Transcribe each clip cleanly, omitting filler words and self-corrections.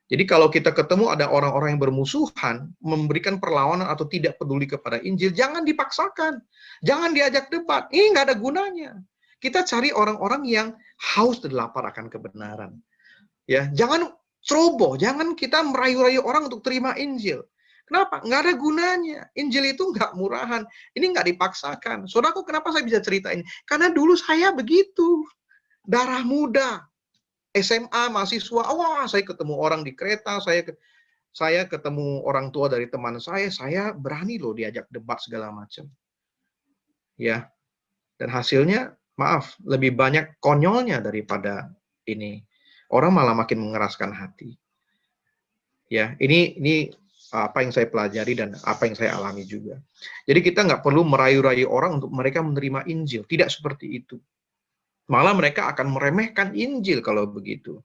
Jadi kalau kita ketemu ada orang-orang yang bermusuhan, memberikan perlawanan atau tidak peduli kepada Injil, jangan dipaksakan. Jangan diajak debat. Ini nggak ada gunanya. Kita cari orang-orang yang haus dan lapar akan kebenaran. Ya, jangan ceroboh, jangan kita merayu-rayu orang untuk terima Injil. Kenapa? Nggak ada gunanya. Injil itu nggak murahan. Ini nggak dipaksakan. Saudaraku, kenapa saya bisa cerita ini? Karena dulu saya begitu. Darah muda. SMA, mahasiswa, wah saya ketemu orang di kereta, saya ketemu orang tua dari teman saya berani loh diajak debat segala macam. Ya, dan hasilnya, maaf, lebih banyak konyolnya daripada ini. Orang malah makin mengeraskan hati. Ya, ini apa yang saya pelajari dan apa yang saya alami juga. Jadi kita nggak perlu merayu-rayu orang untuk mereka menerima Injil. Tidak seperti itu. Malah mereka akan meremehkan Injil kalau begitu.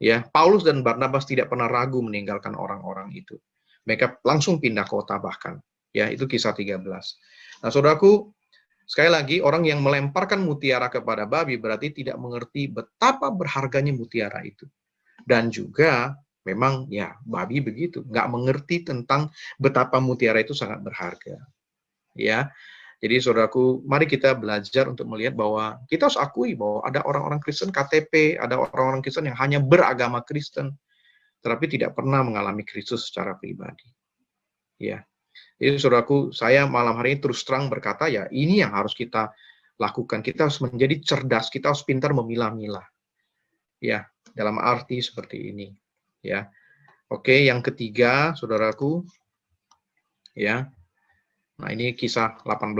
Ya, Paulus dan Barnabas tidak pernah ragu meninggalkan orang-orang itu. Mereka langsung pindah kota bahkan. Ya, itu kisah 13. Nah, saudaraku, sekali lagi orang yang melemparkan mutiara kepada babi berarti tidak mengerti betapa berharganya mutiara itu. Dan juga memang ya babi begitu, nggak mengerti tentang betapa mutiara itu sangat berharga. Ya, jadi saudaraku, mari kita belajar untuk melihat bahwa kita harus akui bahwa ada orang-orang Kristen KTP, ada orang-orang Kristen yang hanya beragama Kristen, tetapi tidak pernah mengalami Kristus secara pribadi. Ya, jadi saudaraku, saya malam hari ini terus terang berkata ya ini yang harus kita lakukan. Kita harus menjadi cerdas, kita harus pintar memilah-milah. Ya, dalam arti seperti ini. Ya, oke. Yang ketiga, saudaraku, ya. Nah ini kisah 18.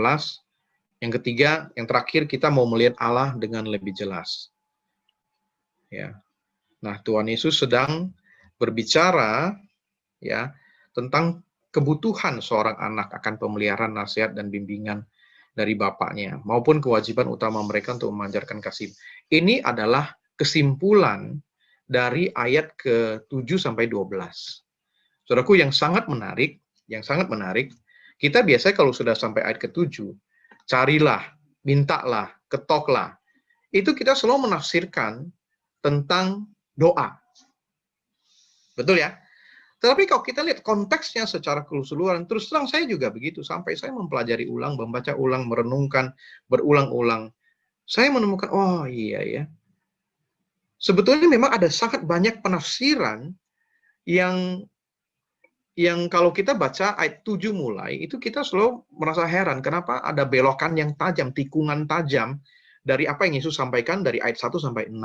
Yang ketiga, yang terakhir kita mau melihat Allah dengan lebih jelas. Ya. Nah, Tuhan Yesus sedang berbicara ya tentang kebutuhan seorang anak akan pemeliharaan, nasihat dan bimbingan dari bapaknya maupun kewajiban utama mereka untuk memanjarkan kasih. Ini adalah kesimpulan dari ayat ke-7 sampai 12. Saudaraku, yang sangat menarik, kita biasanya kalau sudah sampai ayat ke-7, carilah, mintalah, ketoklah. Itu kita selalu menafsirkan tentang doa. Betul ya? Tetapi kalau kita lihat konteksnya secara keseluruhan, terus terang saya juga begitu. Sampai saya mempelajari ulang, membaca ulang, merenungkan, berulang-ulang. Saya menemukan, oh iya ya. Sebetulnya memang ada sangat banyak penafsiran yang kalau kita baca ayat 7 mulai, itu kita selalu merasa heran. Kenapa ada belokan yang tajam, tikungan tajam dari apa yang Yesus sampaikan dari ayat 1 sampai 6.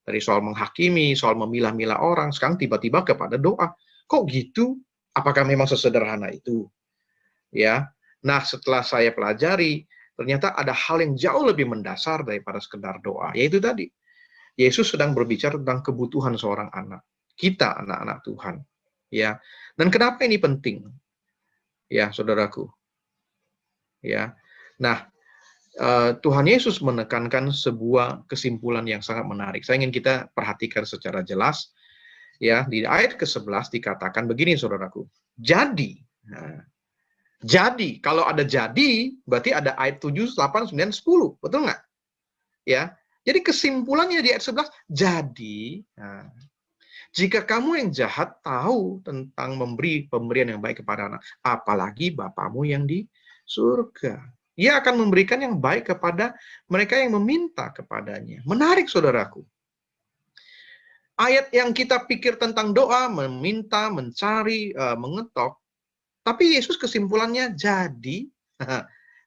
Dari soal menghakimi, soal memilah-milah orang, sekarang tiba-tiba kepada doa. Kok gitu? Apakah memang sesederhana itu? Ya. Nah, setelah saya pelajari, ternyata ada hal yang jauh lebih mendasar daripada sekedar doa. Yaitu tadi, Yesus sedang berbicara tentang kebutuhan seorang anak. Kita, anak-anak Tuhan. Ya. Dan kenapa ini penting? Ya, saudaraku. Ya. Nah, Tuhan Yesus menekankan sebuah kesimpulan yang sangat menarik. Saya ingin kita perhatikan secara jelas. Ya, di ayat ke-11 dikatakan begini, saudaraku. Jadi, kalau ada jadi, berarti ada ayat 7, 8, 9, 10. Betul nggak? Ya. Jadi kesimpulannya di ayat 11, jadi, jika kamu yang jahat tahu tentang memberi pemberian yang baik kepada anak, apalagi Bapamu yang di surga. Ia akan memberikan yang baik kepada mereka yang meminta kepadanya. Menarik, saudaraku. Ayat yang kita pikir tentang doa, meminta, mencari, mengetok, tapi Yesus kesimpulannya, jadi,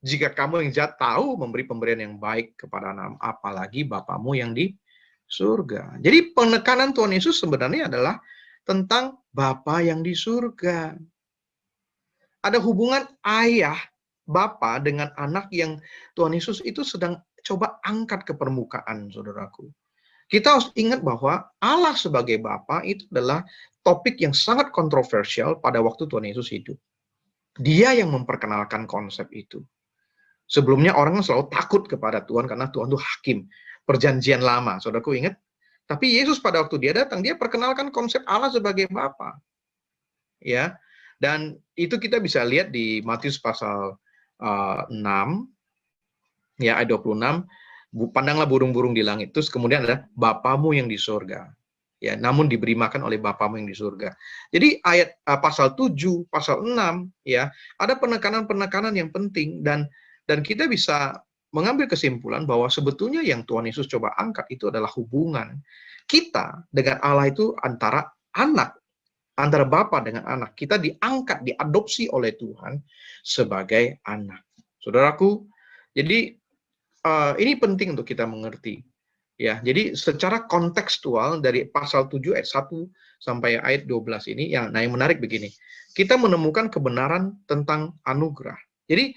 jika kamu yang jahat tahu memberi pemberian yang baik kepada anak, apalagi Bapamu yang di surga. Jadi penekanan Tuhan Yesus sebenarnya adalah tentang Bapa yang di surga. Ada hubungan ayah, Bapa dengan anak yang Tuhan Yesus itu sedang coba angkat ke permukaan, saudaraku. Kita harus ingat bahwa Allah sebagai Bapa itu adalah topik yang sangat kontroversial pada waktu Tuhan Yesus hidup. Dia yang memperkenalkan konsep itu. Sebelumnya orang selalu takut kepada Tuhan karena Tuhan itu hakim. Perjanjian lama, saudaraku ingat? Tapi Yesus pada waktu dia datang, dia perkenalkan konsep Allah sebagai Bapa. Ya, dan itu kita bisa lihat di Matius pasal 6, ya ayat 26. Pandanglah burung-burung di langit. Terus kemudian ada Bapamu yang di surga. Ya, namun diberi makan oleh Bapamu yang di surga. Jadi ayat pasal 7, pasal 6 ya, ada penekanan-penekanan yang penting dan kita bisa mengambil kesimpulan bahwa sebetulnya yang Tuhan Yesus coba angkat itu adalah hubungan kita dengan Allah itu antara anak, antara Bapa dengan anak. Kita diangkat, diadopsi oleh Tuhan sebagai anak. Saudaraku, jadi ini penting untuk kita mengerti. Ya, jadi secara kontekstual dari pasal 7 ayat 1 sampai ayat 12 ini, yang menarik begini. Kita menemukan kebenaran tentang anugerah. Jadi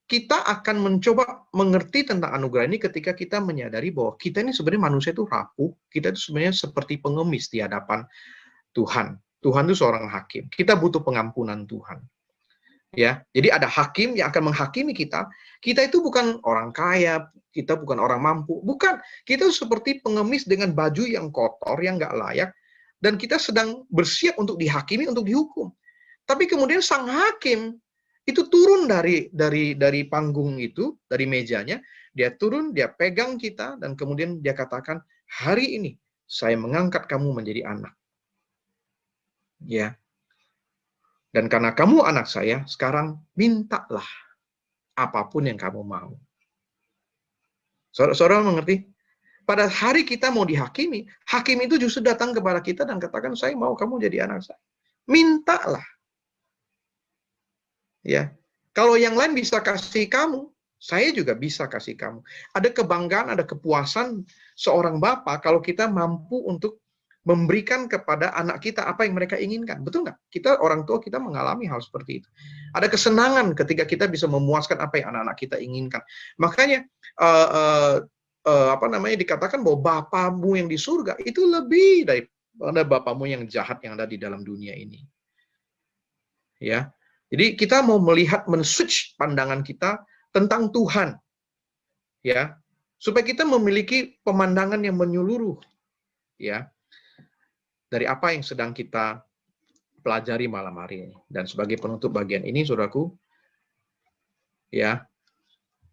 kita akan mencoba mengerti tentang anugerah ini ketika kita menyadari bahwa kita ini sebenarnya manusia itu rapuh, kita itu sebenarnya seperti pengemis di hadapan Tuhan. Tuhan itu seorang hakim. Kita butuh pengampunan Tuhan. Ya, jadi ada hakim yang akan menghakimi kita. Kita itu bukan orang kaya, kita bukan orang mampu, bukan. Kita seperti pengemis dengan baju yang kotor, yang nggak layak, dan kita sedang bersiap untuk dihakimi, untuk dihukum. Tapi kemudian sang hakim itu turun dari panggung itu, dari mejanya, dia turun, dia pegang kita, dan kemudian dia katakan, hari ini saya mengangkat kamu menjadi anak. Ya. Dan karena kamu anak saya, sekarang mintalah apapun yang kamu mau. Saudara mengerti? Pada hari kita mau dihakimi, hakim itu justru datang kepada kita dan katakan, saya mau kamu jadi anak saya. Mintalah. Ya. Kalau yang lain bisa kasih kamu, saya juga bisa kasih kamu. Ada kebanggaan, ada kepuasan seorang bapak kalau kita mampu untuk memberikan kepada anak kita apa yang mereka inginkan. Betul nggak? Kita orang tua kita mengalami hal seperti itu. Ada kesenangan ketika kita bisa memuaskan apa yang anak-anak kita inginkan. Makanya dikatakan bahwa Bapamu yang di surga itu lebih daripada Bapamu yang jahat yang ada di dalam dunia ini. Ya. Jadi kita mau melihat, men-switch pandangan kita tentang Tuhan. Ya. Supaya kita memiliki pemandangan yang menyeluruh. Ya. Dari apa yang sedang kita pelajari malam hari ini. Dan sebagai penutup bagian ini, saudaraku, ya,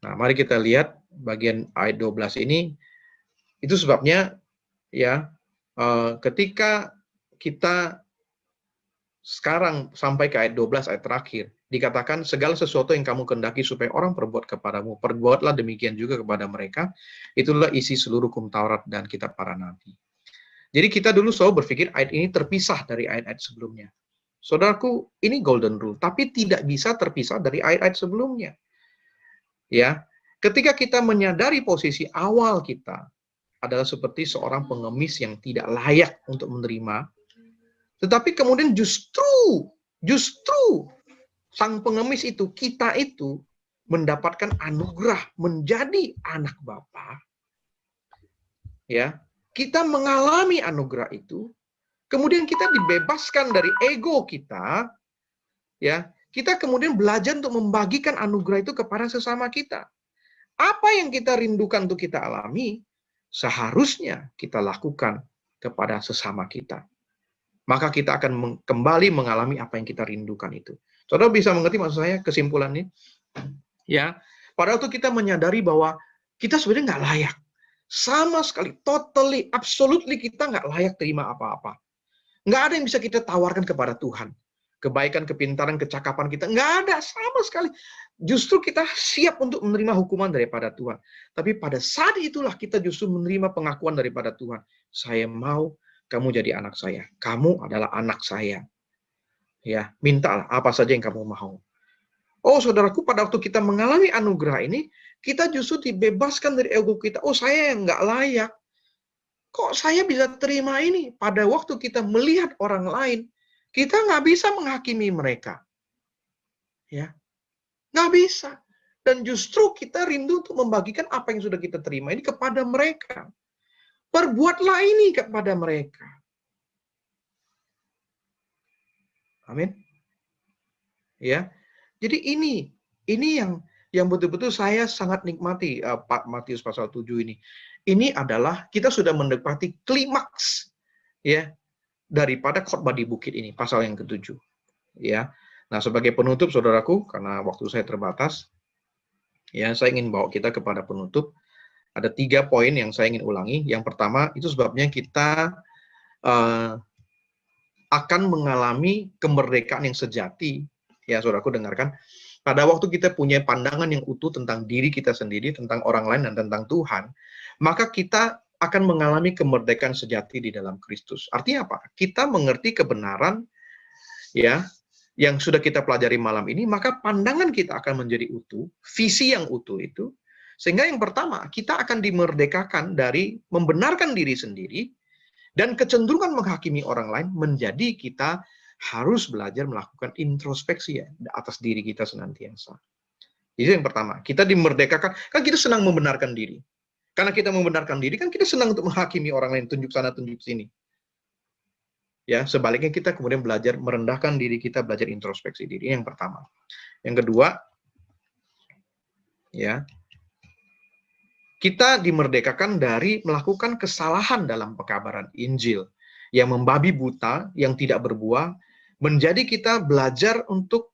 nah mari kita lihat bagian ayat 12 ini, itu sebabnya, ya, ketika kita sekarang sampai ke ayat 12, ayat terakhir, dikatakan segala sesuatu yang kamu kehendaki supaya orang perbuat kepadamu, perbuatlah demikian juga kepada mereka, itulah isi seluruh hukum Taurat dan kitab para nabi. Jadi kita dulu selalu berpikir ayat ini terpisah dari ayat-ayat sebelumnya. Saudaraku, ini golden rule, tapi tidak bisa terpisah dari ayat-ayat sebelumnya. Ya, ketika kita menyadari posisi awal kita adalah seperti seorang pengemis yang tidak layak untuk menerima, tetapi kemudian justru sang pengemis itu, kita itu mendapatkan anugerah menjadi anak Bapa. Ya, kita mengalami anugerah itu, kemudian kita dibebaskan dari ego kita, ya. Kita kemudian belajar untuk membagikan anugerah itu kepada sesama kita. Apa yang kita rindukan untuk kita alami, seharusnya kita lakukan kepada sesama kita. Maka kita akan kembali mengalami apa yang kita rindukan itu. Saudara bisa mengerti maksud saya kesimpulan ini? Ya, pada waktu kita menyadari bahwa kita sebenarnya nggak layak. Sama sekali, totally, absolutely kita nggak layak terima apa-apa. Nggak ada yang bisa kita tawarkan kepada Tuhan. Kebaikan, kepintaran, kecakapan kita, nggak ada sama sekali. Justru kita siap untuk menerima hukuman daripada Tuhan. Tapi pada saat itulah kita justru menerima pengakuan daripada Tuhan. Saya mau kamu jadi anak saya. Kamu adalah anak saya. Ya, mintalah apa saja yang kamu mau. Oh, saudaraku, pada waktu kita mengalami anugerah ini, kita justru dibebaskan dari ego kita. Oh, saya yang nggak layak. Kok saya bisa terima ini? Pada waktu kita melihat orang lain, kita nggak bisa menghakimi mereka. Ya, nggak bisa. Dan justru kita rindu untuk membagikan apa yang sudah kita terima ini kepada mereka. Perbuatlah ini kepada mereka. Amin. Ya. Jadi ini yang betul-betul saya sangat nikmati Pak Matius pasal 7 ini. Ini adalah kita sudah mendekati klimaks ya daripada khotbah di bukit ini, pasal yang ke-7. Ya. Nah, sebagai penutup saudaraku, karena waktu saya terbatas, ya saya ingin bawa kita kepada penutup. Ada 3 poin yang saya ingin ulangi. Yang pertama, itu sebabnya kita uh, akan mengalami kemerdekaan yang sejati. Ya, saudaraku dengarkan. Pada waktu kita punya pandangan yang utuh tentang diri kita sendiri, tentang orang lain, dan tentang Tuhan, maka kita akan mengalami kemerdekaan sejati di dalam Kristus. Artinya apa? Kita mengerti kebenaran, ya, yang sudah kita pelajari malam ini, maka pandangan kita akan menjadi utuh, visi yang utuh itu, sehingga yang pertama, kita akan dimerdekakan dari membenarkan diri sendiri, dan kecenderungan menghakimi orang lain menjadi kita harus belajar melakukan introspeksi ya atas diri kita senantiasa. Itu yang pertama, kita dimerdekakan, kan kita senang membenarkan diri. Karena kita membenarkan diri, kan kita senang untuk menghakimi orang lain, tunjuk sana, tunjuk sini. Ya, sebaliknya kita kemudian belajar merendahkan diri kita, belajar introspeksi diri. Yang pertama. Yang kedua, ya, kita dimerdekakan dari melakukan kesalahan dalam pekabaran Injil yang membabi buta, yang tidak berbuah, menjadi kita belajar untuk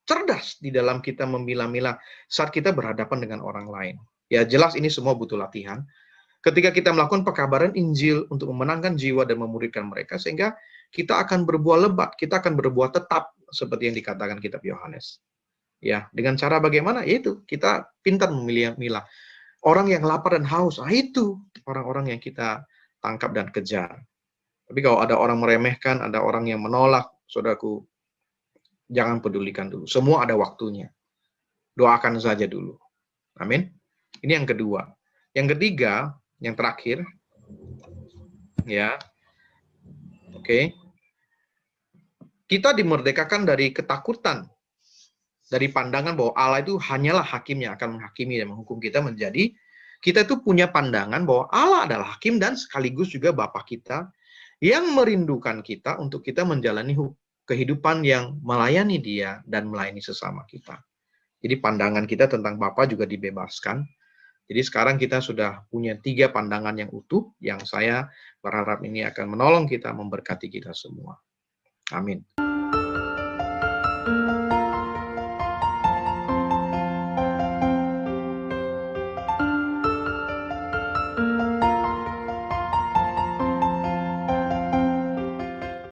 cerdas di dalam kita memilah-milah saat kita berhadapan dengan orang lain. Ya, jelas ini semua butuh latihan. Ketika kita melakukan pekabaran Injil untuk memenangkan jiwa dan memuridkan mereka, sehingga kita akan berbuah lebat, kita akan berbuah tetap, seperti yang dikatakan kitab Yohanes. Ya, dengan cara bagaimana? Yaitu kita pintar memilah-milah. Orang yang lapar dan haus, itu orang-orang yang kita tangkap dan kejar. Tapi kalau ada orang meremehkan, ada orang yang menolak, saudaraku, jangan pedulikan dulu. Semua ada waktunya. Doakan saja dulu. Amin. Ini yang kedua. Yang ketiga, yang terakhir, ya, oke. Kita dimerdekakan dari ketakutan, dari pandangan bahwa Allah itu hanyalah hakim yang akan menghakimi dan menghukum kita, menjadi kita itu punya pandangan bahwa Allah adalah hakim dan sekaligus juga Bapa kita yang merindukan kita untuk kita menjalani kehidupan yang melayani Dia dan melayani sesama kita. Jadi pandangan kita tentang Bapa juga dibebaskan. Jadi sekarang kita sudah punya 3 pandangan yang utuh, yang saya berharap ini akan menolong kita, memberkati kita semua. Amin.